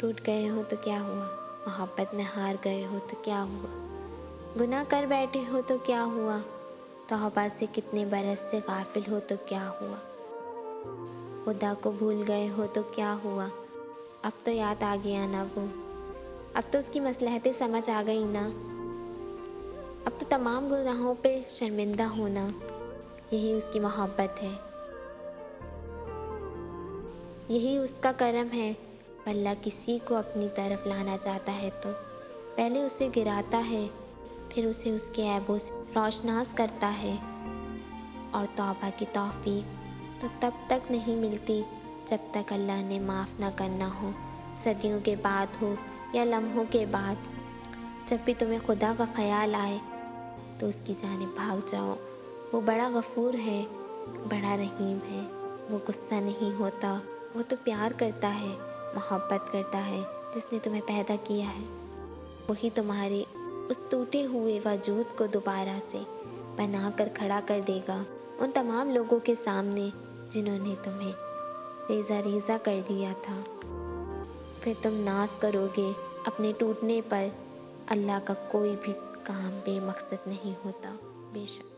ٹوٹ گئے ہو تو کیا ہوا، محبت میں ہار گئے ہو تو کیا ہوا، گناہ کر بیٹھے ہو تو کیا ہوا، توبہ سے کتنے برس سے غافل ہو تو کیا ہوا، خدا کو بھول گئے ہو تو کیا ہوا، اب تو یاد آ گیا نا وہ، اب تو اس کی مصلحتیں سمجھ آ گئی نا، اب تو تمام گناہوں پہ شرمندہ ہونا، یہی اس کی محبت ہے، یہی اس کا کرم ہے۔ اللہ کسی کو اپنی طرف لانا چاہتا ہے تو پہلے اسے گراتا ہے، پھر اسے اس کے عیبوں سے روشناس کرتا ہے، اور توبہ کی توفیق تو تب تک نہیں ملتی جب تک اللہ نے معاف نہ کرنا ہو، صدیوں کے بعد ہو یا لمحوں کے بعد۔ جب بھی تمہیں خدا کا خیال آئے تو اس کی جانب بھاگ جاؤ، وہ بڑا غفور ہے، بڑا رحیم ہے، وہ غصہ نہیں ہوتا، وہ تو پیار کرتا ہے، محبت کرتا ہے، جس نے تمہیں پیدا کیا ہے وہی تمہارے اس ٹوٹے ہوئے وجود کو دوبارہ سے بنا کر کھڑا کر دے گا ان تمام لوگوں کے سامنے جنہوں نے تمہیں ریزہ ریزہ کر دیا تھا۔ پھر تم ناز کرو گے اپنے ٹوٹنے پر۔ اللہ کا کوئی بھی کام بے مقصد نہیں ہوتا، بے شک۔